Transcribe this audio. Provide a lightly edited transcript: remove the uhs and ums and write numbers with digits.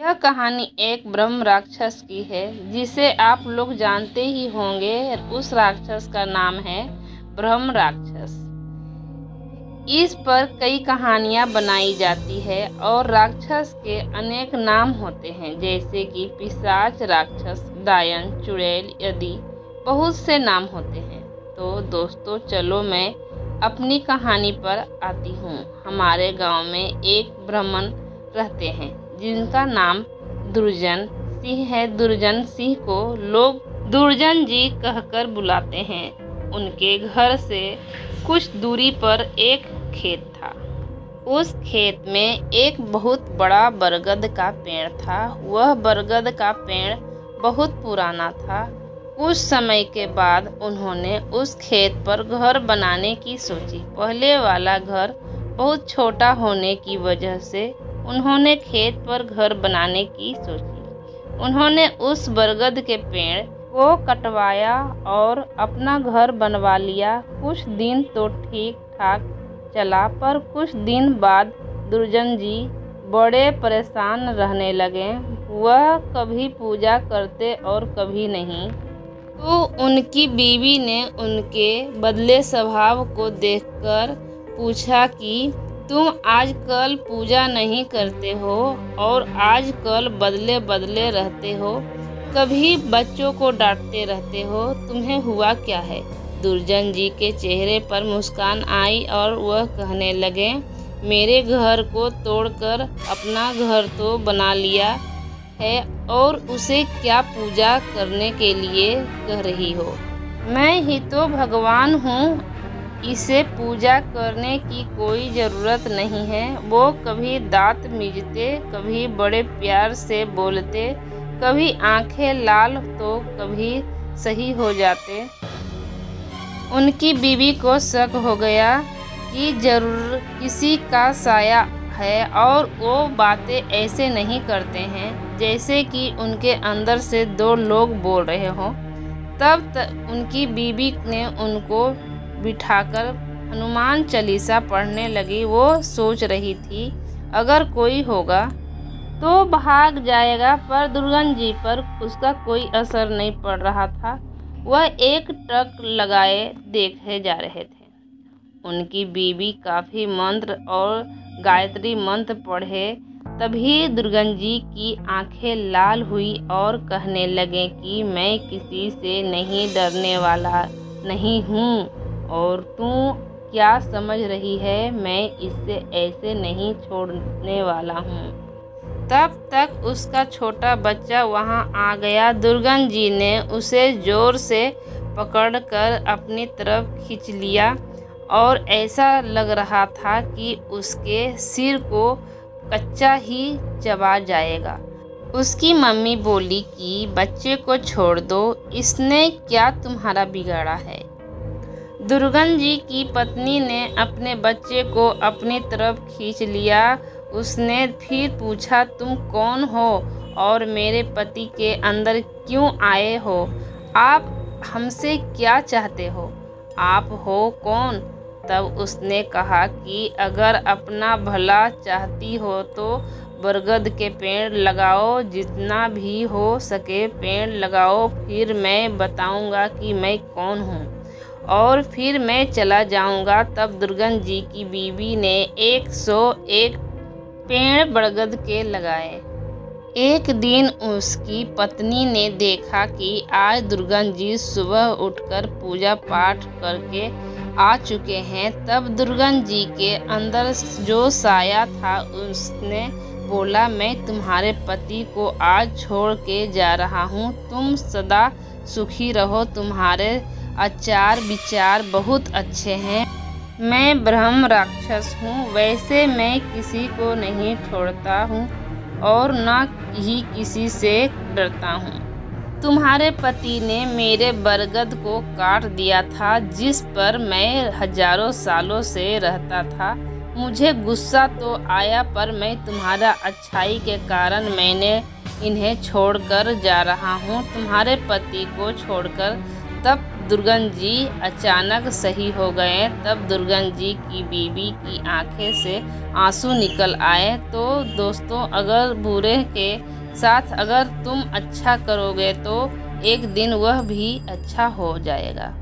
यह कहानी एक ब्रह्म राक्षस की है जिसे आप लोग जानते ही होंगे। उस राक्षस का नाम है ब्रह्म राक्षस। इस पर कई कहानियां बनाई जाती है और राक्षस के अनेक नाम होते हैं, जैसे कि पिशाच राक्षस, डायन, चुड़ैल आदि बहुत से नाम होते हैं। तो दोस्तों चलो मैं अपनी कहानी पर आती हूँ। हमारे गांव में एक ब्राह्मण रहते हैं जिनका नाम दुर्जन सिंह है। दुर्जन सिंह को लोग दुर्जन जी कहकर बुलाते हैं। उनके घर से कुछ दूरी पर एक खेत था। उस खेत में एक बहुत बड़ा बरगद का पेड़ था। वह बरगद का पेड़ बहुत पुराना था। कुछ समय के बाद उन्होंने उस खेत पर घर बनाने की सोची। पहले वाला घर बहुत छोटा होने की वजह से उन्होंने खेत पर घर बनाने की सोची। उन्होंने उस बरगद के पेड़ को कटवाया और अपना घर बनवा लिया। कुछ दिन तो ठीक ठाक चला, पर कुछ दिन बाद दुर्जन जी बड़े परेशान रहने लगे। वह कभी पूजा करते और कभी नहीं। तो उनकी बीवी ने उनके बदले स्वभाव को देखकर पूछा कि तुम आजकल पूजा नहीं करते हो और आजकल बदले बदले रहते हो, कभी बच्चों को डांटते रहते हो, तुम्हें हुआ क्या है? दुर्जन जी के चेहरे पर मुस्कान आई और वह कहने लगे, मेरे घर को तोड़कर अपना घर तो बना लिया है और उसे क्या पूजा करने के लिए कह रही हो? मैं ही तो भगवान हूँ। इसे पूजा करने की कोई ज़रूरत नहीं है। वो कभी दांत मीचते, कभी बड़े प्यार से बोलते, कभी आंखें लाल तो कभी सही हो जाते। उनकी बीवी को शक हो गया कि जरूर किसी का साया है और वो बातें ऐसे नहीं करते हैं जैसे कि उनके अंदर से दो लोग बोल रहे हों। तब उनकी बीवी ने उनको बिठाकर हनुमान चालीसा पढ़ने लगी। वो सोच रही थी अगर कोई होगा तो भाग जाएगा, पर दुर्जन जी पर उसका कोई असर नहीं पड़ रहा था। वह एक टक लगाए देखे जा रहे थे। उनकी बीवी काफ़ी मंत्र और गायत्री मंत्र पढ़े। तभी दुर्जन जी की आंखें लाल हुई और कहने लगे कि मैं किसी से नहीं डरने वाला नहीं हूँ और तू क्या समझ रही है, मैं इससे ऐसे नहीं छोड़ने वाला हूँ। तब तक उसका छोटा बच्चा वहाँ आ गया। दुर्जन जी ने उसे जोर से पकड़कर अपनी तरफ खींच लिया और ऐसा लग रहा था कि उसके सिर को कच्चा ही चबा जाएगा। उसकी मम्मी बोली कि बच्चे को छोड़ दो, इसने क्या तुम्हारा बिगाड़ा है? दुर्जन जी की पत्नी ने अपने बच्चे को अपनी तरफ खींच लिया। उसने फिर पूछा, तुम कौन हो और मेरे पति के अंदर क्यों आए हो? आप हमसे क्या चाहते हो? आप हो कौन? तब उसने कहा कि अगर अपना भला चाहती हो तो बरगद के पेड़ लगाओ, जितना भी हो सके पेड़ लगाओ, फिर मैं बताऊंगा कि मैं कौन हूँ और फिर मैं चला जाऊंगा। तब दुर्जन जी की बीवी ने 101 पेड़ बरगद के लगाए। एक दिन उसकी पत्नी ने देखा कि आज दुर्जन जी सुबह उठकर पूजा पाठ करके आ चुके हैं। तब दुर्जन जी के अंदर जो साया था उसने बोला, मैं तुम्हारे पति को आज छोड़ के जा रहा हूँ, तुम सदा सुखी रहो, तुम्हारे आचार विचार बहुत अच्छे हैं। मैं ब्रह्म राक्षस हूँ, वैसे मैं किसी को नहीं छोड़ता हूँ और न ही किसी से डरता हूँ। तुम्हारे पति ने मेरे बरगद को काट दिया था जिस पर मैं हजारों सालों से रहता था। मुझे गुस्सा तो आया, पर मैं तुम्हारा अच्छाई के कारण मैंने इन्हें छोड़कर जा रहा हूँ, तुम्हारे पति को छोड़कर। तब दुर्जन जी अचानक सही हो गए। तब दुर्जन जी की बीवी की आंखें से आंसू निकल आए। तो दोस्तों अगर बुरे के साथ अगर तुम अच्छा करोगे तो एक दिन वह भी अच्छा हो जाएगा।